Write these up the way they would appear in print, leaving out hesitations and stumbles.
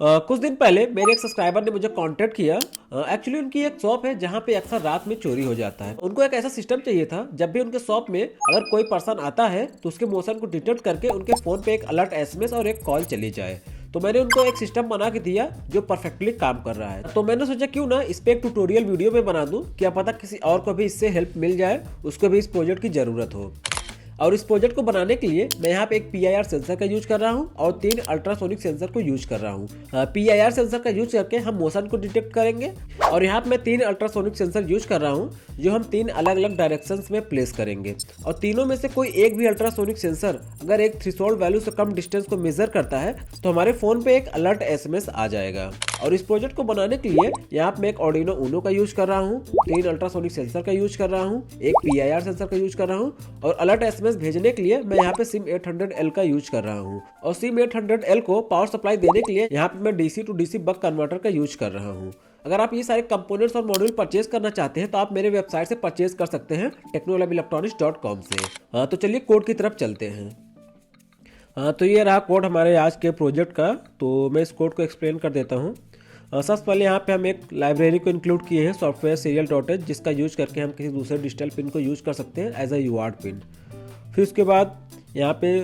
कुछ दिन पहले मेरे एक सब्सक्राइबर ने मुझे कांटेक्ट किया। एक्चुअली उनकी एक शॉप है जहाँ पे अक्सर रात में चोरी हो जाता है। उनको एक ऐसा सिस्टम चाहिए था, जब भी उनके शॉप में अगर कोई पर्सन आता है तो उसके मोशन को डिटेक्ट करके उनके फोन पे एक अलर्ट एसएमएस और एक कॉल चली जाए। तो मैंने उनको एक सिस्टम बना के दिया जो परफेक्टली काम कर रहा है। तो मैंने सोचा क्यों ना इस पे एक ट्यूटोरियल वीडियो में बना दूं, क्या पता किसी और को भी इससे हेल्प मिल जाए, उसको भी इस प्रोजेक्ट की जरूरत हो। और इस प्रोजेक्ट को बनाने के लिए मैं यहाँ पे एक PIR सेंसर का यूज कर रहा हूँ और 3 अल्ट्रासोनिक सेंसर को यूज कर रहा हूँ। PIR सेंसर का यूज करके हम मोशन को डिटेक्ट करेंगे और यहाँ पे मैं 3 अल्ट्रासोनिक सेंसर यूज कर रहा हूँ जो हम 3 अलग अलग डायरेक्शंस में प्लेस करेंगे। और तीनों में से कोई एक भी अल्ट्रासोनिक सेंसर अगर एक थ्रेशोल्ड वैल्यू से कम डिस्टेंस को मेजर करता है तो हमारे फोन पे एक अलर्ट SMS आ जाएगा। और इस प्रोजेक्ट को बनाने के लिए यहाँ पे मैं एक Arduino Uno का यूज कर रहा हूँ, 3 अल्ट्रासोनिक सेंसर का यूज कर रहा हूँ, एक PIR सेंसर का यूज कर रहा हूँ और अलर्ट SMS भेजने के लिए मैं यहाँ पे SIM800L का यूज कर रहा हूँ। और SIM800L को पावर सप्लाई देने के लिए यहाँ पे मैं DC to DC buck converter का यूज कर रहा हूँ। अगर आप ये सारे कंपोनेंट्स और मॉड्यूल परचेज करना चाहते हैं तो आप मेरे वेबसाइट से परचेज कर सकते हैं technolabelectronics.com से। तो चलिए कोड की तरफ चलते हैं। तो ये रहा कोड हमारे आज के प्रोजेक्ट का। तो मैं इस कोड को एक्सप्लेन कर देता हूँ। सबसे पहले यहाँ पे हम एक लाइब्रेरी को इंक्लूड किए हैं सॉफ्टवेयर serial.h, जिसका यूज करके हम किसी दूसरे डिजिटल पिन को यूज कर सकते हैं एज अ UART पिन। फिर उसके बाद यहाँ पे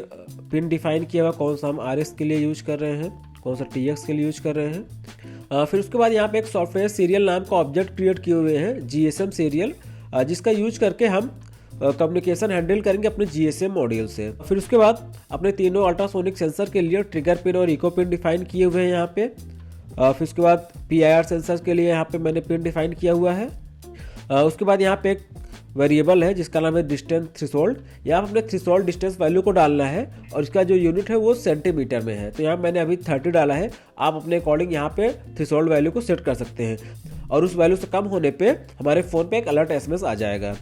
पिन डिफाइन किया हुआ कौन सा हम RS के लिए यूज कर रहे हैं, कौन सा TX के लिए यूज कर रहे हैं। फिर उसके बाद यहाँ पे एक सॉफ्टवेयर सीरियल नाम का ऑब्जेक्ट क्रिएट किए हुए हैं GSM सीरियल, जिसका यूज करके हम कम्युनिकेशन हैंडल करेंगे अपने GSM मॉड्यूल से। फिर उसके बाद अपने तीनों अल्ट्रासोनिक सेंसर के लिए ट्रिगर पिन और इको पिन डिफाइन किए हुए हैं यहाँ पे। फिर उसके बाद PIR सेंसर के लिए यहाँ पे मैंने पिन डिफाइन किया हुआ है। उसके बाद यहाँ पे एक वेरिएबल है जिसका नाम है डिस्टेंस थ्रेशोल्ड। यहाँ अपने थ्रेशोल्ड डिस्टेंस वैल्यू को डालना है और इसका जो यूनिट है वो सेंटीमीटर में है। तो यहाँ मैंने अभी 30 डाला है। आप अपने अकॉर्डिंग यहाँ पे थ्रेशोल्ड वैल्यू को सेट कर सकते हैं और उस वैल्यू से कम होने पे हमारे फ़ोन पे एक अलर्ट SMS आ जाएगा।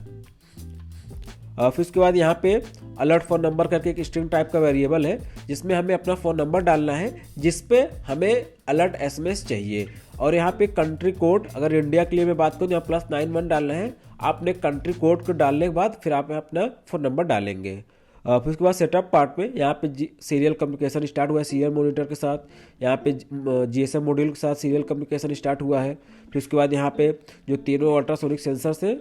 फिर उसके बाद यहाँ पे अलर्ट फ़ोन नंबर करके एक स्ट्रिंग टाइप का वेरिएबल है जिसमें हमें अपना फ़ोन नंबर डालना है जिस पे हमें अलर्ट SMS चाहिए। और यहाँ पे कंट्री कोड, अगर इंडिया के लिए मैं बात करूँ, यहाँ +91 डालना है। आपने कंट्री कोड को डालने के बाद फिर आप अपना फ़ोन नंबर डालेंगे। फिर उसके बाद सेटअप पार्ट में यहाँ पे सीरियल कम्युनिकेशन स्टार्ट हुआ है सीरियल मॉनिटर के साथ, यहाँ पे GSM मॉड्यूल के साथ सीरियल कम्युनिकेशन स्टार्ट हुआ है। फिर उसके बाद यहाँ पे जो तीनों अल्ट्रासोनिक सेंसर है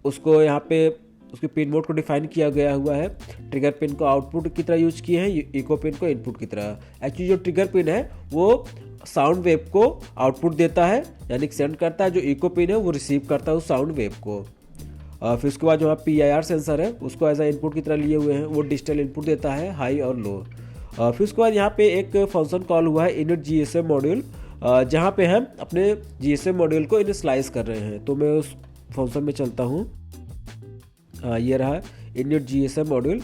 उसको यहाँ पे उसके पिन मोड को डिफाइन किया गया हुआ है। ट्रिगर पिन को आउटपुट की तरह यूज किए हैं, इको पिन को इनपुट की तरह। एक्चुअली जो ट्रिगर पिन है वो साउंड वेव को आउटपुट देता है, यानी कि सेंड करता है। जो इको पिन है वो रिसीव करता है उस साउंड वेव को। फिर उसके बाद जो PIR सेंसर है उसको एज अ इनपुट की तरह लिए हुए हैं, वो डिजिटल इनपुट देता है हाई और लो। फिर उसके बाद यहाँ पे एक फंक्शन कॉल हुआ है इनिट GSM मॉड्यूल, जहाँ पे हम अपने GSM मॉड्यूल को इनिशियलाइज कर रहे हैं। तो मैं उस फंक्शन में चलता हूँ। ये रहा इनिट GSM मॉड्यूल।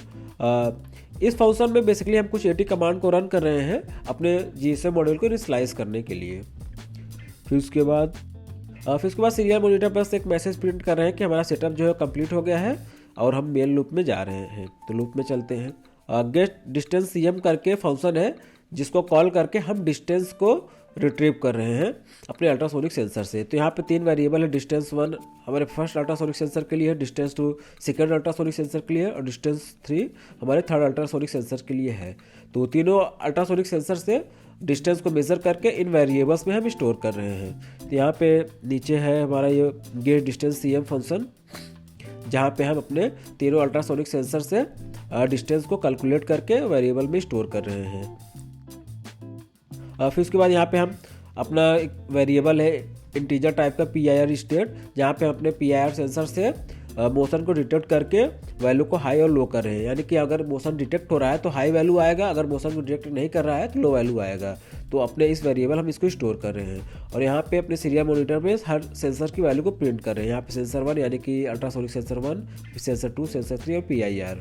इस फंक्शन में बेसिकली हम कुछ AT कमांड को रन कर रहे हैं अपने GSM मॉड्यूल को इनिशियलाइज करने के लिए। फिर उसके बाद सीरियल मॉनिटर पर से एक मैसेज प्रिंट कर रहे हैं कि हमारा सेटअप जो है कंप्लीट हो गया है और हम मेन लूप में जा रहे हैं। तो लूप में चलते हैं। गेट डिस्टेंस CM करके फंक्शन है जिसको कॉल करके हम डिस्टेंस को रिट्रीव कर रहे हैं अपने अल्ट्रासोनिक सेंसर से। तो यहाँ पे 3 वेरिएबल है, डिस्टेंस 1 हमारे फर्स्ट अल्ट्रासोनिक सेंसर के लिए है, डिस्टेंस 2 सेकंड अल्ट्रासोनिक सेंसर के लिए और डिस्टेंस 3 हमारे थर्ड अल्ट्रासोनिक सेंसर के लिए है। तो तीनों अल्ट्रासोनिक सेंसर से डिस्टेंस को मेज़र करके इन वेरिएबल्स में हम स्टोर कर रहे हैं। तो यहाँ पे नीचे है हमारा ये गेट डिस्टेंस CM फंक्शन, जहाँ पे हम अपने तीनों अल्ट्रासोनिक सेंसर से डिस्टेंस को कैलकुलेट करके वेरिएबल में स्टोर कर रहे हैं। फिर उसके बाद यहाँ पे हम अपना एक वेरिएबल है इंटीजर टाइप का PIR स्टेट, जहाँ पे हम अपने PIR सेंसर से मोशन को डिटेक्ट करके वैल्यू को हाई और लो कर रहे हैं। यानी कि अगर मोशन डिटेक्ट हो रहा है तो हाई वैल्यू आएगा, अगर मोशन को डिटेक्ट नहीं कर रहा है तो लो वैल्यू आएगा। तो अपने इस वेरिएबल हम इसको स्टोर कर रहे हैं और यहाँ पे अपने सीरियल मॉनिटर में हर सेंसर की वैल्यू को प्रिंट कर रहे हैं। यहाँ पे सेंसर 1 यानी कि अल्ट्रासोनिक सेंसर 1, सेंसर 2, सेंसर 3 और PIR।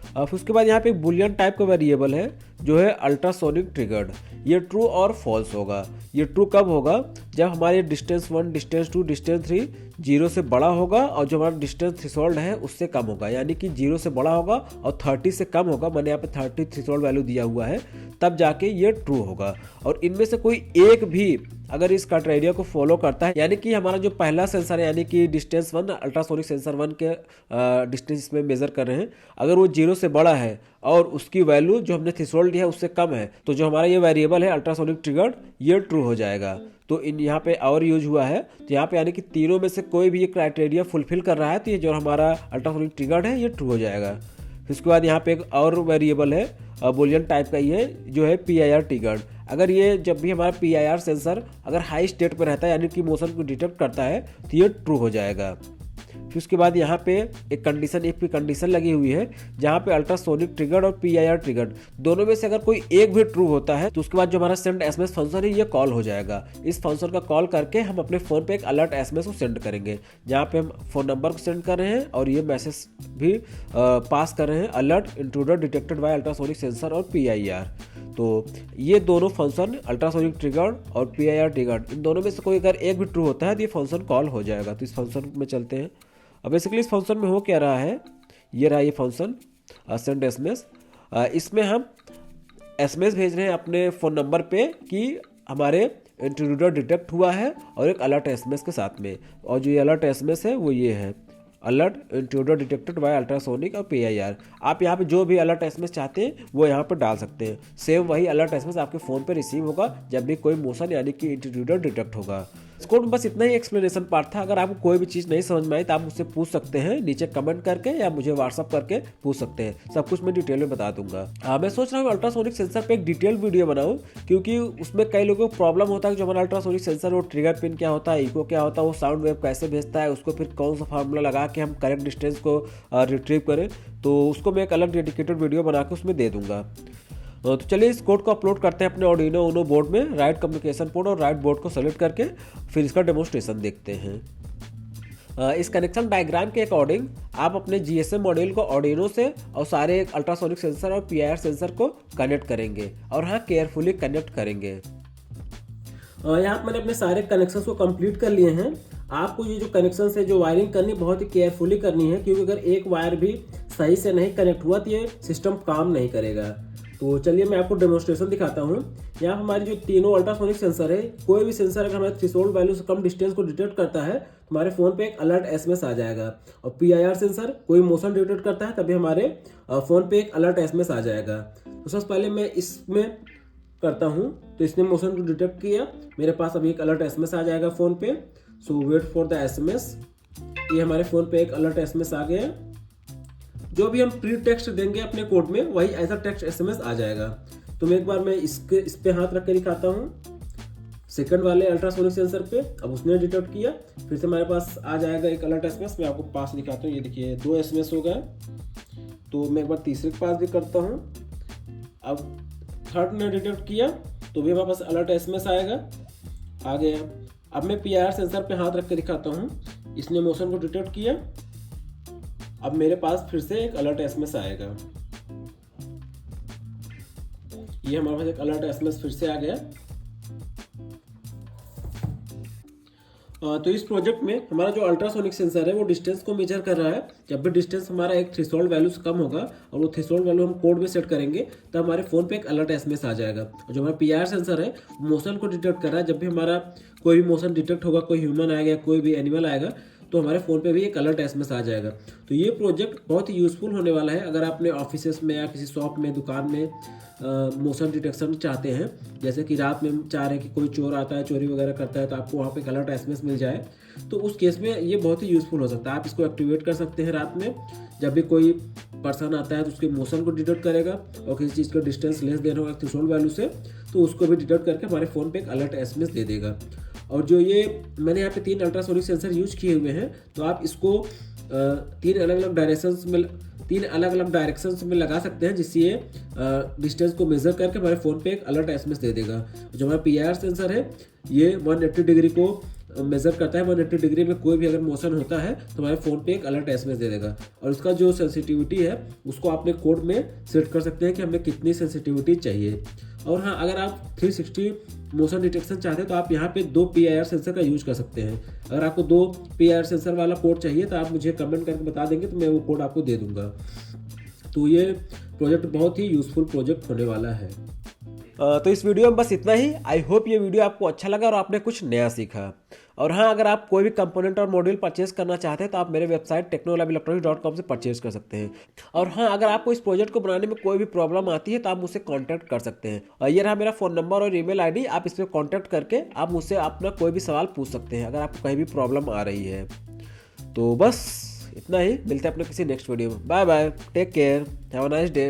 फिर उसके बाद यहाँ पे एक बुलियन टाइप का वेरिएबल है जो है अल्ट्रासोनिक ट्रिगर्ड। ये ट्रू और फॉल्स होगा। ये ट्रू कब होगा? जब हमारे डिस्टेंस 1, डिस्टेंस 2, डिस्टेंस 3 0 से बड़ा होगा और जो हमारा डिस्टेंस थ्रेशोल्ड है उससे कम होगा। यानी कि 0 से बड़ा होगा और 30 से कम होगा, मैंने यहाँ पे 30 थ्रेशोल्ड वैल्यू दिया हुआ है, तब जाके ये ट्रू होगा। और इनमें से कोई एक भी अगर इस क्राइटेरिया को फॉलो करता है, यानी कि हमारा जो पहला सेंसर है यानी कि डिस्टेंस 1 अल्ट्रासोनिक सेंसर 1 के डिस्टेंस इसमें मेजर कर रहे हैं, अगर वो 0 से बड़ा है और उसकी वैल्यू जो हमने थ्रेशोल्ड दिया है उससे कम है, तो जो हमारा ये वेरिएबल है अल्ट्रासोनिक ट्रिगर्ड ये ट्रू हो जाएगा। तो इन यहाँ पे और यूज हुआ है, तो यहाँ पे यानी कि तीनों में से कोई भी ये क्राइटेरिया फुलफिल कर रहा है तो ये जो हमारा अल्ट्रासोनिक ट्रिगर्ड है ये ट्रू हो जाएगा। फिर उसके बाद यहाँ पे एक और वेरिएबल है बुलियन टाइप का, ये जो है PIR ट्रिगर्ड। अगर ये जब भी हमारा PIR सेंसर अगर हाई स्टेट पर रहता है यानी कि मोशन को डिटेक्ट करता है तो ये ट्रू हो जाएगा। फिर उसके बाद यहाँ पे एक कंडीशन, एक कंडीशन लगी हुई है जहाँ पे अल्ट्रासोनिक ट्रिगर्ड और PIR ट्रिगर्ड दोनों में से अगर कोई एक भी ट्रू होता है तो उसके बाद जो हमारा सेंड SMS फंक्शन है ये कॉल हो जाएगा। इस फंक्शन का कॉल करके हम अपने फ़ोन पे एक अलर्ट SMS को सेंड करेंगे, जहाँ पे हम फ़ोन नंबर को सेंड कर रहे हैं और ये मैसेज भी पास कर रहे हैं, alert intruder detected by ultrasonic sensor और PIR। तो ये दोनों फंक्शन अल्ट्रासोनिक ट्रिगर्ड और PIR ट्रिगर्ड इन दोनों में से कोई अगर एक भी ट्रू होता है तो ये फंक्शन कॉल हो जाएगा। तो इस फंक्शन में चलते हैं। अब बेसिकली इस फंक्शन में हो क्या रहा है, ये रहा ये फंक्शन सेंड SMS। इसमें हम SMS भेज रहे हैं अपने फ़ोन नंबर पे कि हमारे इंट्रूडर डिटेक्ट हुआ है और एक अलर्ट SMS के साथ में, और जो ये अलर्ट SMS है वो ये है alert intruder detected by ultrasonic और PIR। आप यहाँ पे जो भी अलर्ट SMS चाहते हैं वो यहाँ पर डाल सकते हैं। सेम वही अलर्ट SMS आपके फ़ोन पे रिसीव होगा जब भी कोई मोशन यानी कि इंट्रूडर डिटेक्ट होगा। इस कोड में बस इतना ही एक्सप्लेनेशन पार्ट था। अगर आपको कोई भी चीज़ नहीं समझ में आई तो आप मुझसे पूछ सकते हैं नीचे कमेंट करके, या मुझे व्हाट्सअप करके पूछ सकते हैं, सब कुछ मैं डिटेल में बता दूंगा। मैं सोच रहा हूँ अल्ट्रासोनिक सेंसर पे एक डिटेल वीडियो बनाऊँ, क्योंकि उसमें कई लोगों को प्रॉब्लम होता है कि जो हमारा अल्ट्रासोनिक सेंसर वो ट्रिगर पिन क्या होता है, इको क्या होता है, वो साउंड वेव कैसे भेजता है, उसको फिर कौन सा फार्मूला लगा के हम करेक्ट डिस्टेंस को रिट्रीव करें, तो उसको मैं एक अलग डेडिकेटेड वीडियो बना के उसमें दे दूंगा। तो चलिए इस कोड को अपलोड करते हैं अपने Arduino Uno बोर्ड में, राइट कम्युनिकेशन पोर्ट और राइट बोर्ड को सेलेक्ट करके फिर इसका डेमोन्स्ट्रेशन देखते हैं। इस कनेक्शन डायग्राम के अकॉर्डिंग आप अपने GSM मॉड्यूल को Arduino से और सारे अल्ट्रासोनिक सेंसर और PIR सेंसर को कनेक्ट करेंगे, और हाँ केयरफुली कनेक्ट करेंगे। यहाँ पर मैंने अपने सारे कनेक्शंस को कंप्लीट कर लिए हैं। आपको ये जो कनेक्शन है जो वायरिंग करनी बहुत ही केयरफुली करनी है, क्योंकि अगर एक वायर भी सही से नहीं कनेक्ट हुआ तो ये सिस्टम काम नहीं करेगा। तो चलिए मैं आपको डेमोन्स्ट्रेशन दिखाता हूँ। यहाँ हमारी जो तीनों अल्ट्रासोनिक सेंसर है, कोई भी सेंसर अगर हमारे थ्रेशोल्ड वैल्यू से कम डिस्टेंस को डिटेक्ट करता है तो हमारे फ़ोन पे एक अलर्ट SMS आ जाएगा, और PIR सेंसर कोई मोशन डिटेक्ट करता है तभी हमारे फ़ोन पे एक अलर्ट SMS आ जाएगा। तो सबसे पहले मैं इसमें करता हूँ, तो इसने मोशन को डिटेक्ट किया, मेरे पास अभी एक अलर्ट SMS आ जाएगा फ़ोन पे। सो वेट फॉर द SMS। ये हमारे फ़ोन पे एक अलर्ट SMS आ गया। जो भी हम प्री टेक्स्ट देंगे अपने कोड में वही ऐसा टेक्स्ट SMS आ जाएगा। तो मैं एक बार मैं इस पे हाथ रख के दिखाता हूँ सेकंड वाले अल्ट्रासोनिक सेंसर पे। अब उसने डिटेक्ट किया, फिर से हमारे पास आ जाएगा एक अलर्ट SMS। मैं आपको पास दिखाता हूँ, ये देखिए 2 SMS हो गए। तो मैं एक बार तीसरे के पास भी करता हूँ। अब थर्ड ने डिटेक्ट किया तो भी हमारे पास अलर्ट SMS आएगा, आ गया। अब मैं PIR सेंसर पे हाथ रख के दिखाता हूँ, इसने मोशन को डिटेक्ट किया, अब मेरे पास फिर से एक अलर्ट SMS आएगा। ये हमारे पास एक अलर्ट SMS फिर से आ गया। तो इस प्रोजेक्ट में हमारा जो अल्ट्रासोनिक सेंसर है वो डिस्टेंस को मेजर कर रहा है। जब भी डिस्टेंस हमारा एक थ्रेशोल्ड वैल्यू से कम होगा और वो थ्रेशोल्ड वैल्यू हम कोड में सेट करेंगे तो हमारे फ़ोन पे एक अलर्ट SMS आ जाएगा। और जो हमारा PIR सेंसर है मोशन को डिटेक्ट कर रहा है, जब भी हमारा कोई भी मोशन डिटेक्ट होगा, कोई ह्यूमन आएगा, कोई भी एनिमल आएगा, तो हमारे फ़ोन पे भी एक अलर्ट SMS आ जाएगा। तो ये प्रोजेक्ट बहुत ही यूज़फुल होने वाला है अगर आप अपने ऑफिसेस में या किसी शॉप में, दुकान में मोशन डिटेक्शन चाहते हैं। जैसे कि रात में चाह रहे हैं कि कोई चोर आता है, चोरी वगैरह करता है, तो आपको वहाँ पे एक अलर्ट SMS मिल जाए, तो उस केस में ये बहुत ही यूज़फुल हो सकता है। आप इसको एक्टिवेट कर सकते हैं रात में, जब भी कोई पर्सन आता है तो उसके मोशन को डिटेक्ट करेगा और किसी चीज़ का डिस्टेंस लेस देना होगा थ्रेशोल्ड वैल्यू से, तो उसको भी डिटेक्ट करके हमारे फ़ोन पे एक अलर्ट SMS दे देगा। और जो ये मैंने यहाँ पे 3 अल्ट्रासोनिक सेंसर यूज किए हुए हैं, तो आप इसको 3 अलग अलग डायरेक्शंस में लगा सकते हैं, जिससे ये डिस्टेंस को मेजर करके हमारे फ़ोन पे एक अलर्ट SMS दे देगा। जो हमारा PIR सेंसर है ये 180 डिग्री को मेज़र करता है। 180 डिग्री में कोई भी अगर मोशन होता है तो हमारे फ़ोन पे एक अलर्ट SMS दे देगा। और उसका जो सेंसिटिविटी है उसको आपने कोड में सेट कर सकते हैं कि हमें कितनी सेंसिटिविटी चाहिए। और हाँ, अगर आप 360 मोशन डिटेक्शन चाहते हैं तो आप यहाँ पे 2 PIR सेंसर का यूज कर सकते हैं। अगर आपको 2 PIR सेंसर वाला कोड चाहिए तो आप मुझे कमेंट करके बता देंगे, तो मैं वो कोड आपको दे दूँगा। तो ये प्रोजेक्ट बहुत ही यूज़फुल प्रोजेक्ट होने वाला है। तो इस वीडियो में बस इतना ही। आई होप ये वीडियो आपको अच्छा लगा और आपने कुछ नया सीखा। और हाँ, अगर आप कोई भी कंपोनेंट और मॉड्यूल परचेज करना चाहते हैं तो आप मेरे वेबसाइट technolabelectronics.com से परचेज कर सकते हैं। और हाँ, अगर आपको इस प्रोजेक्ट को बनाने में कोई भी प्रॉब्लम आती है तो आप मुझसे कॉन्टैक्ट कर सकते हैं। और ये रहा मेरा फ़ोन नंबर और ईमेल आईडी, आप इस पर कॉन्टैक्ट करके आप मुझसे अपना कोई भी सवाल पूछ सकते हैं अगर आपको कहीं भी प्रॉब्लम आ रही है। तो बस इतना ही, मिलते हैं अपने किसी नेक्स्ट वीडियो में। Bye bye, take care, have a nice day.